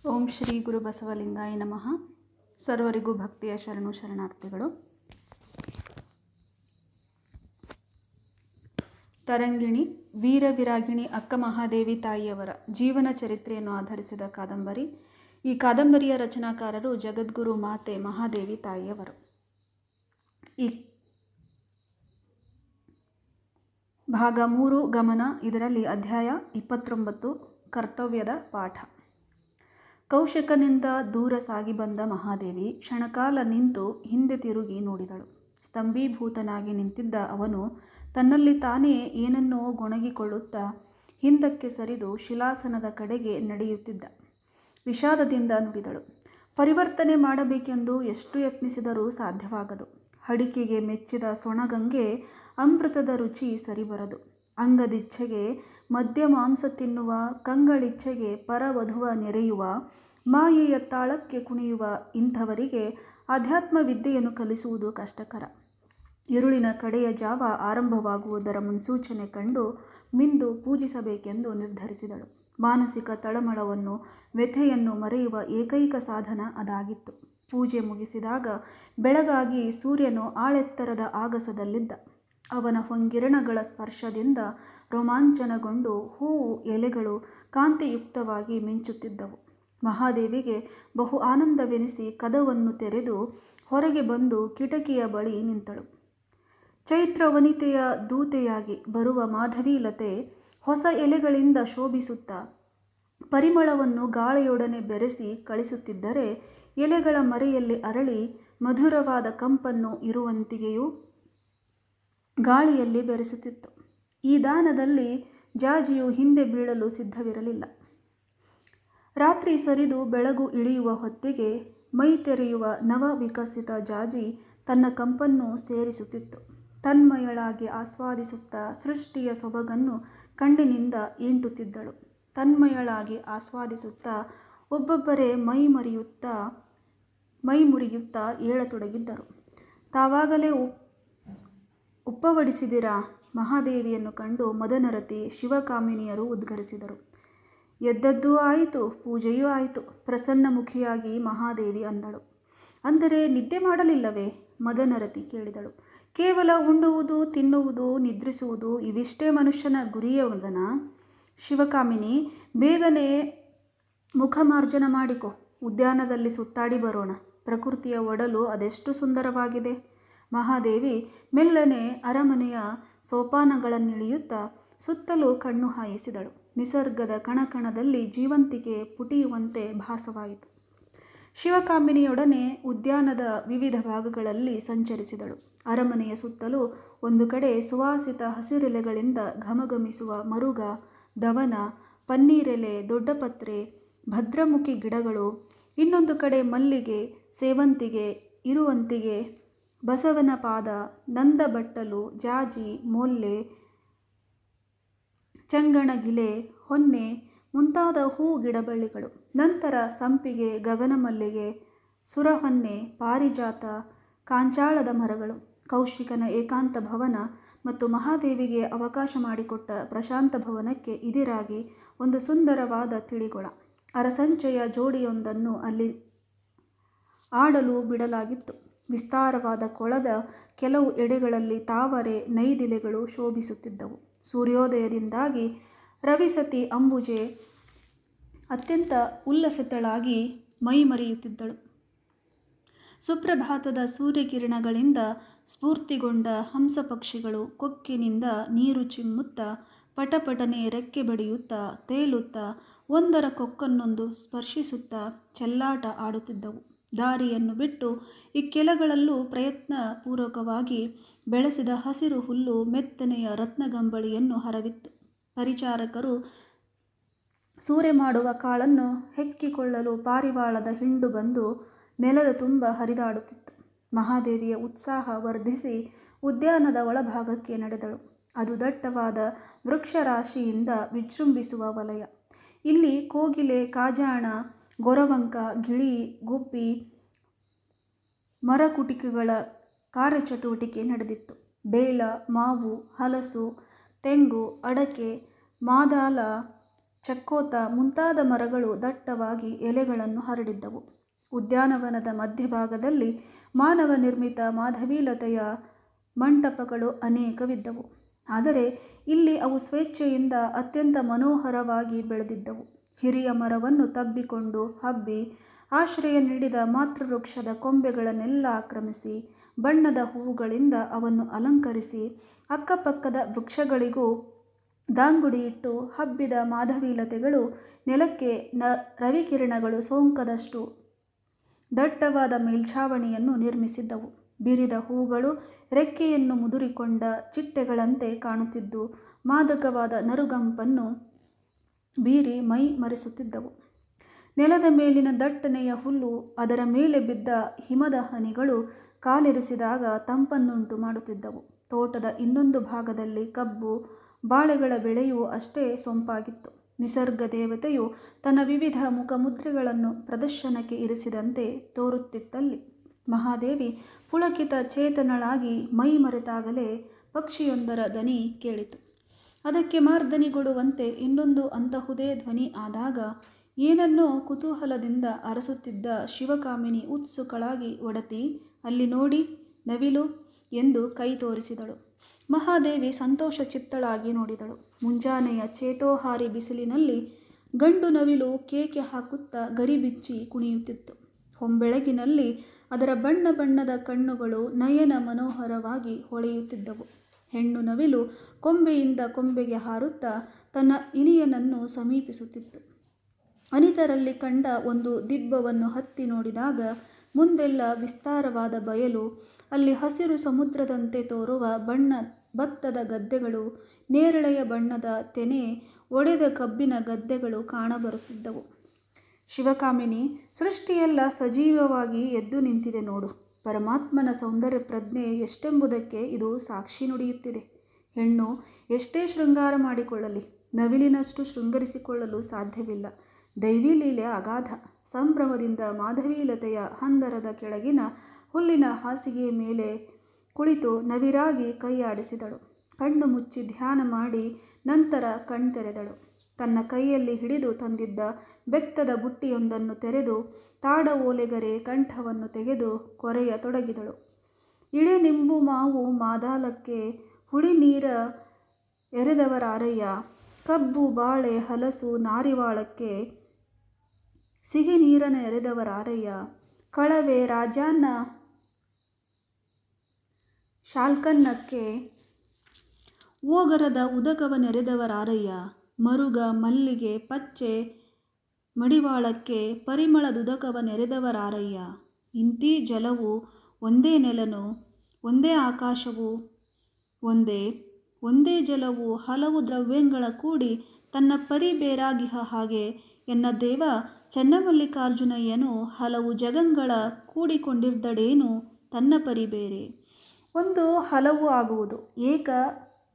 ಓಂ ಶ್ರೀ ಗುರು ಬಸವಲಿಂಗಾಯ ನಮಃ. ಸರ್ವರಿಗೂ ಭಕ್ತಿಯ ಶರಣು ಶರಣಾರ್ಥಿಗಳು. ತರಂಗಿಣಿ ವೀರವಿರಾಗಿಣಿ ಅಕ್ಕ ಮಹಾದೇವಿ ತಾಯಿಯವರ ಜೀವನ ಚರಿತ್ರೆಯನ್ನು ಆಧರಿಸಿದ ಕಾದಂಬರಿ. ಈ ಕಾದಂಬರಿಯ ರಚನಾಕಾರರು ಜಗದ್ಗುರು ಮಾತೆ ಮಹಾದೇವಿ ತಾಯಿಯವರು. ಈ ಭಾಗ 3 ಗಮನ. ಇದರಲ್ಲಿ ಅಧ್ಯಾಯ 29 ಕರ್ತವ್ಯದ ಪಾಠ. ಕೌಶಿಕನಿಂದ ದೂರ ಸಾಗಿ ಬಂದ ಮಹಾದೇವಿ ಕ್ಷಣಕಾಲ ನಿಂತು ಹಿಂದೆ ತಿರುಗಿ ನೋಡಿದಳು. ಸ್ತಂಭೀಭೂತನಾಗಿ ನಿಂತಿದ್ದ ಅವನು ತನ್ನಲ್ಲಿ ತಾನೇ ಏನನ್ನೋ ಗೊಣಗಿಕೊಳ್ಳುತ್ತಾ ಹಿಂದಕ್ಕೆ ಸರಿದು ಶಿಲಾಸನದ ಕಡೆಗೆ ನಡೆಯುತ್ತಿದ್ದ. ವಿಷಾದದಿಂದ ನುಡಿದಳು, ಪರಿವರ್ತನೆ ಮಾಡಬೇಕೆಂದು ಎಷ್ಟು ಯತ್ನಿಸಿದರೂ ಸಾಧ್ಯವಾಗದು. ಹಡಿಕೆಗೆ ಮೆಚ್ಚಿದ ಸೊಣಗಂಗೆ ಅಮೃತದ ರುಚಿ ಸರಿಬರದು. ಅಂಗದಿಚ್ಛೆಗೆ ಮದ್ಯ ಮಾಂಸ ತಿನ್ನುವ, ಕಂಗಳಿಚ್ಛೆಗೆ ಪರವಧುವ ನೆರೆಯುವ, ಮಾಯೆಯ ತಾಳಕ್ಕೆ ಕುಣಿಯುವ ಇಂಥವರಿಗೆ ಅಧ್ಯಾತ್ಮ ವಿದ್ಯೆಯನ್ನು ಕಲಿಸುವುದು ಕಷ್ಟಕರ. ഇരുಳಿನ ಕಡೆಯ ಜಾವ ಆರಂಭವಾಗುವುದರ ಮುನ್ಸೂಚನೆ ಕಂಡು ಮಿಂದು ಪೂಜಿಸಬೇಕೆಂದು ನಿರ್ಧರಿಸಿದಳು. ಮಾನಸಿಕ ತಳಮಳವನ್ನು, ವ್ಯಥೆಯನ್ನು ಮರೆಯುವ ಏಕೈಕ ಸಾಧನ ಅದಾಗಿತ್ತು. ಪೂಜೆ ಮುಗಿಸಿದಾಗ ಬೆಳಗಾಗಿ ಸೂರ್ಯನು ಆಳೆತ್ತರದ ಆಗಸದಲ್ಲಿದ್ದ. ಅವನ ಹೊಂಗಿರಣಗಳ ಸ್ಪರ್ಶದಿಂದ ರೋಮಾಂಚನಗೊಂಡು ಹೂವು ಎಲೆಗಳು ಕಾಂತಿಯುಕ್ತವಾಗಿ ಮಿಂಚುತ್ತಿದ್ದವು. ಮಹಾದೇವಿಗೆ ಬಹು ಆನಂದವೆನಿಸಿ ಕದವನ್ನು ತೆರೆದು ಹೊರಗೆ ಬಂದು ಕಿಟಕಿಯ ಬಳಿ ನಿಂತಳು. ಚೈತ್ರ ವನಿತೆಯ ದೂತೆಯಾಗಿ ಬರುವ ಮಾಧವೀಲತೆ ಹೊಸ ಎಲೆಗಳಿಂದ ಶೋಭಿಸುತ್ತಾ ಪರಿಮಳವನ್ನು ಗಾಳಿಯೊಡನೆ ಬೆರೆಸಿ ಕಳಿಸುತ್ತಿದ್ದರೆ, ಎಲೆಗಳ ಮರೆಯಲ್ಲಿ ಅರಳಿ ಮಧುರವಾದ ಕಂಪನ್ನು ಇರುವಂತಿಗೆಯೂ ಗಾಳಿಯಲ್ಲಿ ಬೆರೆಸುತ್ತಿತ್ತು. ಈ ದಾನದಲ್ಲಿ ಜಾಜಿಯು ಹಿಂದೆ ಬೀಳಲು ಸಿದ್ಧವಿರಲಿಲ್ಲ. ರಾತ್ರಿ ಸರಿದು ಬೆಳಗು ಇಳಿಯುವ ಹೊತ್ತಿಗೆ ಮೈ ತೆರೆಯುವ ನವ ವಿಕಸಿತ ಜಾಜಿ ತನ್ನ ಕಂಪನ್ನು ಸೇರಿಸುತ್ತಿತ್ತು. ತನ್ಮಯಳಾಗಿ ಆಸ್ವಾದಿಸುತ್ತಾ ಸೃಷ್ಟಿಯ ಸೊಬಗನ್ನು ಕಣ್ಣಿನಿಂದ ಈಂಟುತ್ತಿದ್ದಳು. ತನ್ಮಯಳಾಗಿ ಆಸ್ವಾದಿಸುತ್ತಾ ಒಬ್ಬೊಬ್ಬರೇ ಮೈ ಮುರಿಯುತ್ತಾ ಏಳತೊಡಗಿದ್ದರು. ತಾವಾಗಲೇ ಉಪ್ಪವಡಿಸಿದಿರಾ? ಮಹಾದೇವಿಯನ್ನು ಕಂಡು ಮದನರತಿ ಶಿವಕಾಮಿನಿಯರು ಉದ್ಗರಿಸಿದರು. ಎದ್ದದ್ದೂ ಆಯಿತು, ಪೂಜೆಯೂ ಆಯಿತು. ಪ್ರಸನ್ನಮುಖಿಯಾಗಿ ಮಹಾದೇವಿ ಅಂದಳು. ಅಂದರೆ ನಿದ್ದೆ ಮಾಡಲಿಲ್ಲವೇ? ಮದನರತಿ ಕೇಳಿದಳು. ಕೇವಲ ಉಣ್ಣುವುದು, ತಿನ್ನುವುದು, ನಿದ್ರಿಸುವುದು ಇವಿಷ್ಟೇ ಮನುಷ್ಯನ ಗುರಿಯವದನ? ಶಿವಕಾಮಿನಿ, ಬೇಗನೆ ಮುಖಮಾರ್ಜನ ಮಾಡಿಕೊ. ಉದ್ಯಾನದಲ್ಲಿ ಸುತ್ತಾಡಿ ಬರೋಣ. ಪ್ರಕೃತಿಯ ಒಡಲು ಅದೆಷ್ಟು ಸುಂದರವಾಗಿದೆ. ಮಹಾದೇವಿ ಮೆಲ್ಲನೆ ಅರಮನೆಯ ಸೋಪಾನಗಳನ್ನಿಳಿಯುತ್ತಾ ಸುತ್ತಲೂ ಕಣ್ಣು ಹಾಯಿಸಿದಳು. ನಿಸರ್ಗದ ಕಣಕಣದಲ್ಲಿ ಜೀವಂತಿಕೆ ಪುಟಿಯುವಂತೆ ಭಾಸವಾಯಿತು. ಶಿವಕಾಮಿನಿಯೊಡನೆ ಉದ್ಯಾನದ ವಿವಿಧ ಭಾಗಗಳಲ್ಲಿ ಸಂಚರಿಸಿದಳು. ಅರಮನೆಯ ಸುತ್ತಲೂ ಒಂದು ಕಡೆ ಸುವಾಸಿತ ಹಸಿರೆಲೆಗಳಿಂದ ಘಮಘಮಿಸುವ ಮರುಗ, ದವನ, ಪನ್ನೀರೆಲೆ, ದೊಡ್ಡಪತ್ರೆ, ಭದ್ರಮುಖಿ ಗಿಡಗಳು, ಇನ್ನೊಂದು ಕಡೆ ಮಲ್ಲಿಗೆ, ಸೇವಂತಿಗೆ, ಇರುವಂತಿಗೆ, ಬಸವನ ಪಾದ, ನಂದಬಟ್ಟಲು, ಜಾಜಿ, ಮೊಲ್ಲೆ, ಚಂಗಣಗಿಲೆ, ಹೊನ್ನೆ ಮುಂತಾದ ಹೂ ಗಿಡಬಳ್ಳಿಗಳು. ನಂತರ ಸಂಪಿಗೆ, ಗಗನಮಲ್ಲಿಗೆ, ಸುರಹೊನ್ನೆ, ಪಾರಿಜಾತ, ಕಾಂಚಾಳದ ಮರಗಳು. ಕೌಶಿಕನ ಏಕಾಂತ ಭವನ ಮತ್ತು ಮಹಾದೇವಿಗೆ ಅವಕಾಶ ಮಾಡಿಕೊಟ್ಟ ಪ್ರಶಾಂತ ಭವನಕ್ಕೆ ಇದಿರಾಗಿ ಒಂದು ಸುಂದರವಾದ ತಿಳಿಗೊಳ. ಅರಸಂಚೆಯ ಜೋಡಿಯೊಂದನ್ನು ಅಲ್ಲಿ ಆಡಲು ಬಿಡಲಾಗಿತ್ತು. ವಿಸ್ತಾರವಾದ ಕೊಳದ ಕೆಲವು ಎಡೆಗಳಲ್ಲಿ ತಾವರೆ, ನೈದಿಲೆಗಳು ಶೋಭಿಸುತ್ತಿದ್ದವು. ಸೂರ್ಯೋದಯದಿಂದಾಗಿ ರವಿಸತಿ ಅಂಬುಜೆ ಅತ್ಯಂತ ಉಲ್ಲಸಿತಳಾಗಿ ಮೈಮರೆಯುತ್ತಿದ್ದಳು. ಸುಪ್ರಭಾತದ ಸೂರ್ಯಕಿರಣಗಳಿಂದ ಸ್ಫೂರ್ತಿಗೊಂಡ ಹಂಸಪಕ್ಷಿಗಳು ಕೊಕ್ಕಿನಿಂದ ನೀರು ಚಿಮ್ಮುತ್ತಾ ಪಟಪಟನೆ ರೆಕ್ಕೆ ಬಡಿಯುತ್ತಾ ತೇಲುತ್ತಾ ಒಂದರ ಕೊಕ್ಕನ್ನೊಂದು ಸ್ಪರ್ಶಿಸುತ್ತಾ ಚೆಲ್ಲಾಟ ಆಡುತ್ತಿದ್ದವು. ದಾರಿಯನ್ನು ಬಿಟ್ಟು ಇಕ್ಕೆಲಗಳಲ್ಲೂ ಪ್ರಯತ್ನಪೂರ್ವಕವಾಗಿ ಬೆಳೆಸಿದ ಹಸಿರು ಹುಲ್ಲು ಮೆತ್ತನೆಯ ರತ್ನಗಂಬಳಿಯನ್ನು ಹರವಿತ್ತು. ಪರಿಚಾರಕರು ಸೂರೆ ಮಾಡುವ ಕಾಳನ್ನು ಹೆಕ್ಕಿಕೊಳ್ಳಲು ಪಾರಿವಾಳದ ಹಿಂಡು ಬಂದು ನೆಲದ ತುಂಬ ಹರಿದಾಡುತ್ತಿತ್ತು. ಮಹಾದೇವಿಯ ಉತ್ಸಾಹ ವರ್ಧಿಸಿ ಉದ್ಯಾನದ ಒಳಭಾಗಕ್ಕೆ ನಡೆದಳು. ಅದು ದಟ್ಟವಾದ ವೃಕ್ಷರಾಶಿಯಿಂದ ವಿಜೃಂಭಿಸುವ ವಲಯ. ಇಲ್ಲಿ ಕೋಗಿಲೆ, ಕಾಜಾಣ, ಗೊರವಂಕ, ಗಿಳಿ, ಗುಬ್ಬಿ, ಮರಕುಟಿಕೆಗಳ ಕಾರ್ಯಚಟುವಟಿಕೆ ನಡೆದಿತ್ತು. ಬೇಳ, ಮಾವು, ಹಲಸು, ತೆಂಗು, ಅಡಕೆ, ಮಾದಾಲ, ಚಕ್ಕೋತ ಮುಂತಾದ ಮರಗಳು ದಟ್ಟವಾಗಿ ಎಲೆಗಳನ್ನು ಹರಡಿದ್ದವು. ಉದ್ಯಾನವನದ ಮಧ್ಯಭಾಗದಲ್ಲಿ ಮಾನವ ನಿರ್ಮಿತ ಮಾಧವೀಲತೆಯ ಮಂಟಪಗಳು ಅನೇಕವಿದ್ದವು. ಆದರೆ ಇಲ್ಲಿ ಅವು ಸ್ವೇಚ್ಛೆಯಿಂದ ಅತ್ಯಂತ ಮನೋಹರವಾಗಿ ಬೆಳೆದಿದ್ದವು. ಹಿರಿಯ ಮರವನ್ನು ತಬ್ಬಿಕೊಂಡು ಹಬ್ಬಿ ಆಶ್ರಯ ನೀಡಿದ ಮಾತೃವೃಕ್ಷದ ಕೊಂಬೆಗಳನ್ನೆಲ್ಲ ಆಕ್ರಮಿಸಿ ಬಣ್ಣದ ಹೂವುಗಳಿಂದ ಅವನ್ನು ಅಲಂಕರಿಸಿ ಅಕ್ಕಪಕ್ಕದ ವೃಕ್ಷಗಳಿಗೂ ದಾಂಗುಡಿಯಿಟ್ಟು ಹಬ್ಬಿದ ಮಾಧವೀಲತೆಗಳು ನೆಲಕ್ಕೆ ರವಿಕಿರಣಗಳು ಸೋಂಕದಷ್ಟು ದಟ್ಟವಾದ ಮೇಲ್ಛಾವಣಿಯನ್ನು ನಿರ್ಮಿಸಿದ್ದವು. ಬಿರಿದ ಹೂಗಳು ರೆಕ್ಕೆಯನ್ನು ಮುದುರಿಕೊಂಡ ಚಿಟ್ಟೆಗಳಂತೆ ಕಾಣುತ್ತಿದ್ದು ಮಾದಕವಾದ ನರುಗಂಪನ್ನು ಬೀರಿ ಮೈ ಮರೆಸುತ್ತಿದ್ದವು. ನೆಲದ ಮೇಲಿನ ದಟ್ಟನೆಯ ಹುಲ್ಲು, ಅದರ ಮೇಲೆ ಬಿದ್ದ ಹಿಮದ ಹನಿಗಳು ಕಾಲಿರಿಸಿದಾಗ ತಂಪನ್ನುಂಟು ಮಾಡುತ್ತಿದ್ದವು. ತೋಟದ ಇನ್ನೊಂದು ಭಾಗದಲ್ಲಿ ಕಬ್ಬು, ಬಾಳೆಗಳ ಬೆಳೆಯೂ ಅಷ್ಟೇ ಸೊಂಪಾಗಿತ್ತು. ನಿಸರ್ಗ ದೇವತೆಯು ತನ್ನ ವಿವಿಧ ಮುಖಮುದ್ರೆಗಳನ್ನು ಪ್ರದರ್ಶನಕ್ಕೆ ಇರಿಸಿದಂತೆ ತೋರುತ್ತಿತ್ತಲ್ಲಿ. ಮಹಾದೇವಿ ಪುಳಕಿತ ಚೇತನಳಾಗಿ ಮೈ ಮರೆತಾಗಲೇ ಪಕ್ಷಿಯೊಂದರ ದನಿ ಕೇಳಿತು. ಅದಕ್ಕೆ ಮಾರ್ದನಿಗೊಡುವಂತೆ ಇನ್ನೊಂದು ಅಂತಹುದೇ ಧ್ವನಿ ಆದಾಗ ಏನನ್ನೋ ಕುತೂಹಲದಿಂದ ಅರಸುತ್ತಿದ್ದ ಶಿವಕಾಮಿನಿ ಉತ್ಸುಕಳಾಗಿ ಒಡತಿ, ಅಲ್ಲಿ ನೋಡಿ ನವಿಲು ಎಂದು ಕೈ ತೋರಿಸಿದಳು. ಮಹಾದೇವಿ ಸಂತೋಷ ಚಿತ್ತಳಾಗಿ ನೋಡಿದಳು. ಮುಂಜಾನೆಯ ಚೇತೋಹಾರಿ ಬಿಸಿಲಿನಲ್ಲಿ ಗಂಡು ನವಿಲು ಕೇಕೆ ಹಾಕುತ್ತಾ ಗರಿಬಿಚ್ಚಿ ಕುಣಿಯುತ್ತಿತ್ತು. ಹೊಂಬೆಳಗಿನಲ್ಲಿ ಅದರ ಬಣ್ಣ ಬಣ್ಣದ ಕಣ್ಣುಗಳು ನಯನ ಮನೋಹರವಾಗಿ ಹೊಳೆಯುತ್ತಿದ್ದವು. ಹೆಣ್ಣು ನವಿಲು ಕೊಂಬೆಯಿಂದ ಕೊಂಬೆಗೆ ಹಾರುತ್ತಾ ತನ್ನ ಇನಿಯನನ್ನು ಸಮೀಪಿಸುತ್ತಿತ್ತು. ಅನಿತರಲ್ಲಿ ಕಂಡ ಒಂದು ದಿಬ್ಬವನ್ನು ಹತ್ತಿ ನೋಡಿದಾಗ ಮುಂದೆಲ್ಲ ವಿಸ್ತಾರವಾದ ಬಯಲು, ಅಲ್ಲಿ ಹಸಿರು ಸಮುದ್ರದಂತೆ ತೋರುವ ಭತ್ತದ ಗದ್ದೆಗಳು, ನೇರಳೆಯ ಬಣ್ಣದ ತೆನೆ ಒಡೆದ ಕಬ್ಬಿನ ಗದ್ದೆಗಳು ಕಾಣಬರುತ್ತಿದ್ದವು. ಶಿವಕಾಮಿನಿ, ಸೃಷ್ಟಿಯೆಲ್ಲ ಸಜೀವವಾಗಿ ಎದ್ದು ನಿಂತಿದೆ ನೋಡು. ಪರಮಾತ್ಮನ ಸೌಂದರ್ಯ ಪ್ರಜ್ಞೆ ಎಷ್ಟೆಂಬುದಕ್ಕೆ ಇದು ಸಾಕ್ಷಿ ನುಡಿಯುತ್ತಿದೆ. ಹೆಣ್ಣು ಎಷ್ಟೇ ಶೃಂಗಾರ ಮಾಡಿಕೊಳ್ಳಲಿ, ನವಿಲಿನಷ್ಟು ಶೃಂಗರಿಸಿಕೊಳ್ಳಲು ಸಾಧ್ಯವಿಲ್ಲ. ದೈವಿ ಲೀಲೆ ಅಗಾಧ. ಸಂಭ್ರಮದಿಂದ ಮಾಧವೀಲತೆಯ ಹಂದರದ ಕೆಳಗಿನ ಹುಲ್ಲಿನ ಹಾಸಿಗೆಯ ಮೇಲೆ ಕುಳಿತು ನವಿರಾಗಿ ಕೈಯಾಡಿಸಿದಳು. ಕಣ್ಣು ಮುಚ್ಚಿ ಧ್ಯಾನ ಮಾಡಿ ನಂತರ ಕಣ್ತೆರೆದಳು. ತನ್ನ ಕೈಯಲ್ಲಿ ಹಿಡಿದು ತಂದಿದ್ದ ಬೆತ್ತದ ಬುಟ್ಟಿಯೊಂದನ್ನು ತೆರೆದು ತಾಡ ಓಲೆಗರೆ ಕಂಠವನ್ನು ತೆಗೆದು ಕೊರೆಯತೊಡಗಿದಳು. ಇಳೆ ನಿಂಬು ಮಾವು ಮಾದಾಲಕ್ಕೆ ಹುಳಿ ನೀರ ಎರೆದವರಾರಯ್ಯ, ಕಬ್ಬು ಬಾಳೆ ಹಲಸು ನಾರಿವಾಳಕ್ಕೆ ಸಿಹಿ ನೀರನ ಎರೆದವರಾರಯ್ಯ, ಕಳವೆ ರಾಜಾನ್ನ ಶಾಲ್ಕನ್ನಕ್ಕೆ ಓಗರದ ಉದಕವನೆರೆದವರಾರಯ್ಯ, ಮರುಗ ಮಲ್ಲಿಗೆ ಪಚ್ಚೆ ಮಡಿವಾಳಕ್ಕೆ ಪರಿಮಳದುದಕವನೆರೆದವರಾರಯ್ಯ. ಇಂತೀ ಜಲವು ಒಂದೇ ನೆಲನು ಒಂದೇ ಆಕಾಶವು ಒಂದೇ ಒಂದೇ ಜಲವು ಹಲವು ದ್ರವ್ಯಗಳ ಕೂಡಿ ತನ್ನ ಪರಿ ಬೇರಾಗಿಹ ಹಾಗೆ ಎನ್ನ ದೇವ ಚನ್ನಮಲ್ಲಿಕಾರ್ಜುನಯ್ಯನು ಹಲವು ಜಗಂಗಳ ಕೂಡಿಕೊಂಡಿರ್ದಡೇನು ತನ್ನ ಪರಿ ಬೇರೆ. ಒಂದು ಹಲವು ಆಗುವುದು,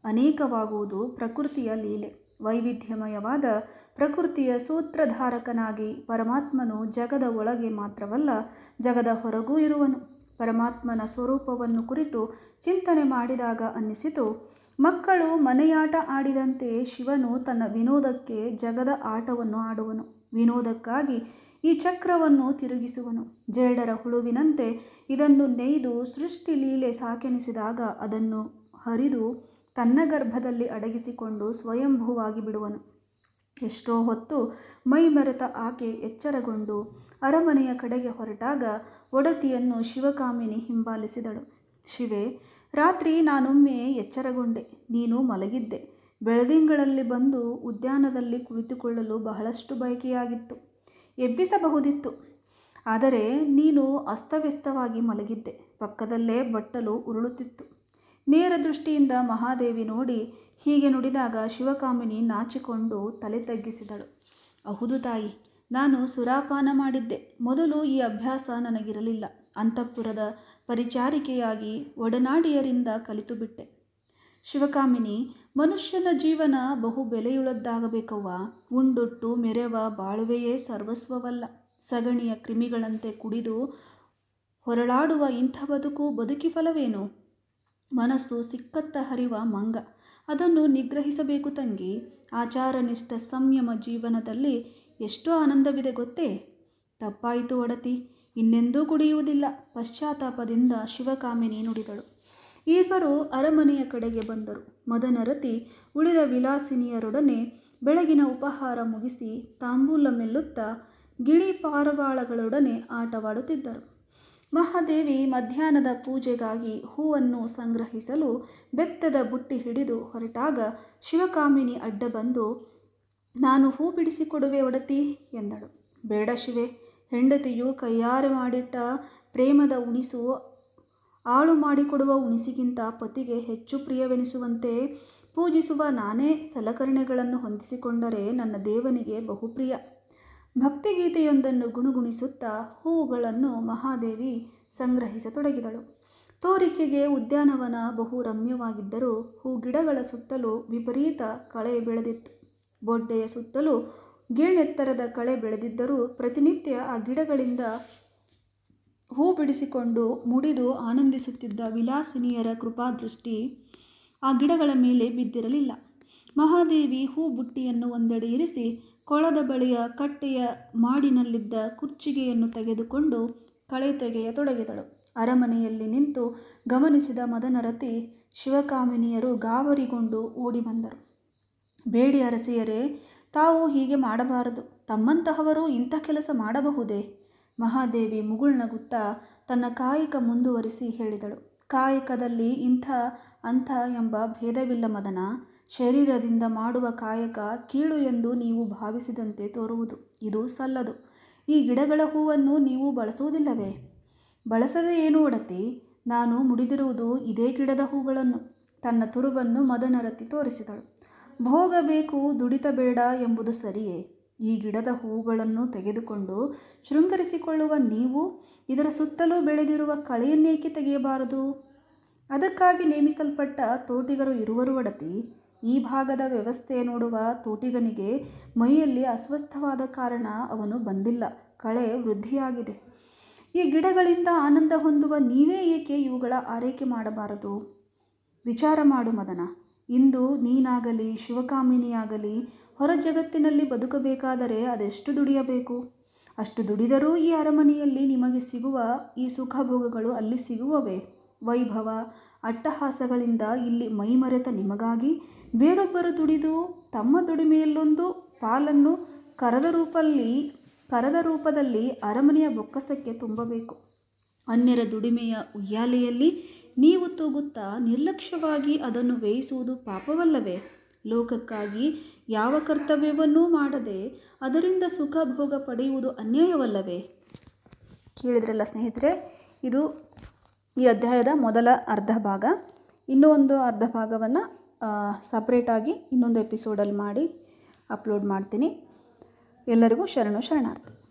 ಅನೇಕವಾಗುವುದು ಪ್ರಕೃತಿಯ ಲೀಲೆ. ವೈವಿಧ್ಯಮಯವಾದ ಪ್ರಕೃತಿಯ ಸೂತ್ರಧಾರಕನಾಗಿ ಪರಮಾತ್ಮನು ಜಗದ ಒಳಗೆ ಮಾತ್ರವಲ್ಲ, ಜಗದ ಹೊರಗೂ ಇರುವನು. ಪರಮಾತ್ಮನ ಸ್ವರೂಪವನ್ನು ಕುರಿತು ಚಿಂತನೆ ಮಾಡಿದಾಗ ಅನ್ನಿಸಿತು, ಮಕ್ಕಳು ಮನೆಯಾಟ ಆಡಿದಂತೆ ಶಿವನು ತನ್ನ ವಿನೋದಕ್ಕೆ ಜಗದ ಆಟವನ್ನು ಆಡುವನು. ವಿನೋದಕ್ಕಾಗಿ ಈ ಚಕ್ರವನ್ನು ತಿರುಗಿಸುವನು. ಜೇಡರ ಹುಳುವಿನಂತೆ ಇದನ್ನು ನೇಯ್ದು ಸೃಷ್ಟಿ ಲೀಲೆ ಸಾಕೆನಿಸಿದಾಗ ಅದನ್ನು ಹರಿದು ತನ್ನ ಗರ್ಭದಲ್ಲಿ ಅಡಗಿಸಿಕೊಂಡು ಸ್ವಯಂಭೂವಾಗಿ ಬಿಡುವನು. ಎಷ್ಟೋ ಹೊತ್ತು ಮೈ ಮರೆತ ಆಕೆ ಎಚ್ಚರಗೊಂಡು ಅರಮನೆಯ ಕಡೆಗೆ ಹೊರಟಾಗ ಒಡತಿಯನ್ನು ಶಿವಕಾಮಿನಿ ಹಿಂಬಾಲಿಸಿದಳು. ಶಿವೆ, ರಾತ್ರಿ ನಾನೊಮ್ಮೆ ಎಚ್ಚರಗೊಂಡೆ. ನೀನು ಮಲಗಿದ್ದೆ. ಬೆಳದಿಂಗಳಲ್ಲಿ ಬಂದು ಉದ್ಯಾನದಲ್ಲಿ ಕುಳಿತುಕೊಳ್ಳಲು ಬಹಳಷ್ಟು ಬಯಕೆಯಾಗಿತ್ತು. ಎಬ್ಬಿಸಬಹುದಿತ್ತು. ಆದರೆ ನೀನು ಅಸ್ತವ್ಯಸ್ತವಾಗಿ ಮಲಗಿದ್ದೆ. ಪಕ್ಕದಲ್ಲೇ ಬಟ್ಟಲು ಉರುಳುತ್ತಿತ್ತು. ನೇರ ದೃಷ್ಟಿಯಿಂದ ಮಹಾದೇವಿ ನೋಡಿ ಹೀಗೆ ನುಡಿದಾಗ ಶಿವಕಾಮಿನಿ ನಾಚಿಕೊಂಡು ತಲೆ ತಗ್ಗಿಸಿದಳು. ಹೌದು ತಾಯಿ, ನಾನು ಸುರಾಪಾನ ಮಾಡಿದ್ದೆ. ಮೊದಲು ಈ ಅಭ್ಯಾಸ ನನಗಿರಲಿಲ್ಲ. ಅಂತಃಪುರದ ಪರಿಚಾರಿಕೆಯಾಗಿ ಒಡನಾಡಿಯರಿಂದ ಕಲಿತು ಬಿಟ್ಟೆ. ಶಿವಕಾಮಿನಿ, ಮನುಷ್ಯನ ಜೀವನ ಬಹು ಬೆಲೆಯುಳ್ಳದ್ದಾಗಬೇಕವ್ವ. ಉಂಡುಟ್ಟು ಮೆರೆವ ಬಾಳುವೆಯೇ ಸರ್ವಸ್ವವಲ್ಲ. ಸಗಣಿಯ ಕ್ರಿಮಿಗಳಂತೆ ಕುಡಿದು ಹೊರಳಾಡುವ ಇಂಥ ಬದುಕು ಬದುಕಿ ಫಲವೇನು? ಮನಸ್ಸು ಸಿಕ್ಕತ್ತ ಹರಿವ ಮಂಗ. ಅದನ್ನು ನಿಗ್ರಹಿಸಬೇಕು ತಂಗಿ. ಆಚಾರನಿಷ್ಠ ಸಂಯಮ ಜೀವನದಲ್ಲಿ ಎಷ್ಟೋ ಆನಂದವಿದೆ ಗೊತ್ತೇ. ತಪ್ಪಾಯಿತು ಒಡತಿ, ಇನ್ನೆಂದೂ ಕುಡಿಯುವುದಿಲ್ಲ, ಪಶ್ಚಾತ್ತಾಪದಿಂದ ಶಿವಕಾಮಿನಿ ನುಡಿದಳು. ಇಬ್ಬರು ಅರಮನೆಯ ಕಡೆಗೆ ಬಂದರು. ಮದನರತಿ ಉಳಿದ ವಿಲಾಸಿನಿಯರೊಡನೆ ಬೆಳಗಿನ ಉಪಹಾರ ಮುಗಿಸಿ ತಾಂಬೂಲ ಮೆಲ್ಲುತ್ತಾ ಗಿಳಿ ಪಾರವಾಳಗಳೊಡನೆ ಆಟವಾಡುತ್ತಿದ್ದರು. ಮಹಾದೇವಿ ಮಧ್ಯಾಹ್ನದ ಪೂಜೆಗಾಗಿ ಹೂವನ್ನು ಸಂಗ್ರಹಿಸಲು ಬೆತ್ತದ ಬುಟ್ಟಿ ಹಿಡಿದು ಹೊರಟಾಗ ಶಿವಕಾಮಿನಿ ಅಡ್ಡ ಬಂದು, ನಾನು ಹೂ ಬಿಡಿಸಿಕೊಡುವೆ ಒಡತಿ ಎಂದಳು. ಬೇಡ ಶಿವೆ, ಹೆಂಡತಿಯು ಕೈಯಾರೆ ಮಾಡಿಟ್ಟ ಪ್ರೇಮದ ಉಣಿಸು ಆಳು ಮಾಡಿಕೊಡುವ ಉಣಿಸಿಗಿಂತ ಪತಿಗೆ ಹೆಚ್ಚು ಪ್ರಿಯವೆನಿಸುವಂತೆ ಪೂಜಿಸುವ ನಾನೇ ಸಲಕರಣೆಗಳನ್ನು ಹೊಂದಿಸಿಕೊಂಡರೆ ನನ್ನ ದೇವನಿಗೆ ಬಹುಪ್ರಿಯ. ಭಕ್ತಿಗೀತೆಯೊಂದನ್ನು ಗುಣಗುಣಿಸುತ್ತಾ ಹೂವುಗಳನ್ನು ಮಹಾದೇವಿ ಸಂಗ್ರಹಿಸತೊಡಗಿದಳು. ತೋರಿಕೆಗೆ ಉದ್ಯಾನವನ ಬಹು ರಮ್ಯವಾಗಿದ್ದರೂ ಹೂಗಿಡಗಳ ಸುತ್ತಲೂ ವಿಪರೀತ ಕಳೆ ಬೆಳೆದಿತ್ತು. ಬೊಡ್ಡೆಯ ಸುತ್ತಲೂ ಗೇಣೆತ್ತರದ ಕಳೆ ಬೆಳೆದಿದ್ದರೂ ಪ್ರತಿನಿತ್ಯ ಆ ಗಿಡಗಳಿಂದ ಹೂ ಬಿಡಿಸಿಕೊಂಡು ಮುಡಿದು ಆನಂದಿಸುತ್ತಿದ್ದ ವಿಲಾಸಿನಿಯರ ಕೃಪಾದೃಷ್ಟಿ ಆ ಗಿಡಗಳ ಮೇಲೆ ಬಿದ್ದಿರಲಿಲ್ಲ. ಮಹಾದೇವಿ ಹೂ ಬುಟ್ಟಿಯನ್ನು ಒಂದೆಡೆ ಇರಿಸಿ ಕೊಳದ ಬಳಿಯ ಕಟ್ಟೆಯ ಮಾಡಿನಲ್ಲಿದ್ದ ಕುರ್ಚಿಗೆಯನ್ನು ತೆಗೆದುಕೊಂಡು ಕಳೆ ತೆಗೆಯತೊಡಗಿದಳು. ಅರಮನೆಯಲ್ಲಿ ನಿಂತು ಗಮನಿಸಿದ ಮದನರತಿ ಶಿವಕಾಮಿನಿಯರು ಗಾಬರಿಗೊಂಡು ಓಡಿ ಬಂದರು. ಬೇಡಿ ಅರಸಿಯರೇ, ತಾವು ಹೀಗೆ ಮಾಡಬಾರದು. ತಮ್ಮಂತಹವರು ಇಂಥ ಕೆಲಸ ಮಾಡಬಹುದೇ? ಮಹಾದೇವಿ ಮುಗುಳ್ನಗುತ್ತಾ ತನ್ನ ಕಾಯಕ ಮುಂದುವರಿಸಿ ಹೇಳಿದಳು. ಕಾಯಕದಲ್ಲಿ ಇಂಥ ಅಂಥ ಎಂಬ ಭೇದವಿಲ್ಲ ಮದನ. ಶರೀರದಿಂದ ಮಾಡುವ ಕಾಯಕ ಕೀಳು ಎಂದು ನೀವು ಭಾವಿಸಿದಂತೆ ತೋರುವುದು. ಇದು ಸಲ್ಲದು. ಈ ಗಿಡಗಳ ಹೂವನ್ನು ನೀವು ಬಳಸುವುದಿಲ್ಲವೇ? ಬಳಸದೆ ಏನು ಒಡತಿ? ನಾನು ಮುಡಿದಿರುವುದು ಇದೇ ಗಿಡದ ಹೂಗಳನ್ನು. ತನ್ನ ತುರುಬನ್ನು ಮದನರತಿ ತೋರಿಸಿದಳು. ಭೋಗ ಬೇಕು, ದುಡಿತ ಬೇಡ ಎಂಬುದು ಸರಿಯೇ? ಈ ಗಿಡದ ಹೂಗಳನ್ನು ತೆಗೆದುಕೊಂಡು ಶೃಂಗರಿಸಿಕೊಳ್ಳುವ ನೀವು ಇದರ ಸುತ್ತಲೂ ಬೆಳೆದಿರುವ ಕಳೆಯನ್ನೇಕೆ ತೆಗೆಯಬಾರದು? ಅದಕ್ಕಾಗಿ ನೇಮಿಸಲ್ಪಟ್ಟ ತೋಟಿಗರು ಇರುವರು ಒಡತಿ. ಈ ಭಾಗದ ವ್ಯವಸ್ಥೆ ನೋಡುವ ತೋಟಿಗನಿಗೆ ಮೈಯಲ್ಲಿ ಅಸ್ವಸ್ಥವಾದ ಕಾರಣ ಅವನು ಬಂದಿಲ್ಲ. ಕಳೆ ವೃದ್ಧಿಯಾಗಿದೆ. ಈ ಗಿಡಗಳಿಂದ ಆನಂದ ಹೊಂದುವ ನೀವೇ ಏಕೆ ಇವುಗಳ ಆರೈಕೆ ಮಾಡಬಾರದು? ವಿಚಾರ ಮಾಡು ಮದನ. ಇಂದು ನೀನಾಗಲಿ ಶಿವಕಾಮಿನಿಯಾಗಲಿ ಹೊರ ಜಗತ್ತಿನಲ್ಲಿ ಬದುಕಬೇಕಾದರೆ ಅದೆಷ್ಟು ದುಡಿಯಬೇಕು? ಅಷ್ಟು ದುಡಿದರೂ ಈ ಅರಮನೆಯಲ್ಲಿ ನಿಮಗೆ ಸಿಗುವ ಈ ಸುಖ ಭೋಗಗಳು ಅಲ್ಲಿ ಸಿಗುವವೇ? ವೈಭವ ಅಟ್ಟಹಾಸಗಳಿಂದ ಇಲ್ಲಿ ಮೈಮರೆತ ನಿಮಗಾಗಿ ಬೇರೊಬ್ಬರು ದುಡಿದು ತಮ್ಮ ದುಡಿಮೆಯಲ್ಲೊಂದು ಪಾಲನ್ನು ಕರದ ರೂಪದಲ್ಲಿ ಅರಮನೆಯ ಬೊಕ್ಕಸಕ್ಕೆ ತುಂಬಬೇಕು. ಅನ್ಯರ ದುಡಿಮೆಯ ಉಯ್ಯಾಲೆಯಲ್ಲಿ ನೀವು ತೂಗುತ್ತಾ ನಿರ್ಲಕ್ಷ್ಯವಾಗಿ ಅದನ್ನು ಬೇಯಿಸುವುದು ಪಾಪವಲ್ಲವೇ? ಲೋಕಕ್ಕಾಗಿ ಯಾವ ಕರ್ತವ್ಯವನ್ನೂ ಮಾಡದೆ ಅದರಿಂದ ಸುಖ ಭೋಗ ಪಡೆಯುವುದು ಅನ್ಯಾಯವಲ್ಲವೇ? ಕೇಳಿದ್ರಲ್ಲ ಸ್ನೇಹಿತರೆ, ಇದು ಈ ಅಧ್ಯಾಯದ ಮೊದಲ ಅರ್ಧ ಭಾಗ. ಇನ್ನೂ ಒಂದು ಅರ್ಧ ಭಾಗವನ್ನು ಸಪ್ರೇಟಾಗಿ ಇನ್ನೊಂದು ಎಪಿಸೋಡಲ್ಲಿ ಮಾಡಿ ಅಪ್ಲೋಡ್ ಮಾಡ್ತೀನಿ. ಎಲ್ಲರಿಗೂ ಶರಣಾರ್ಥಿ.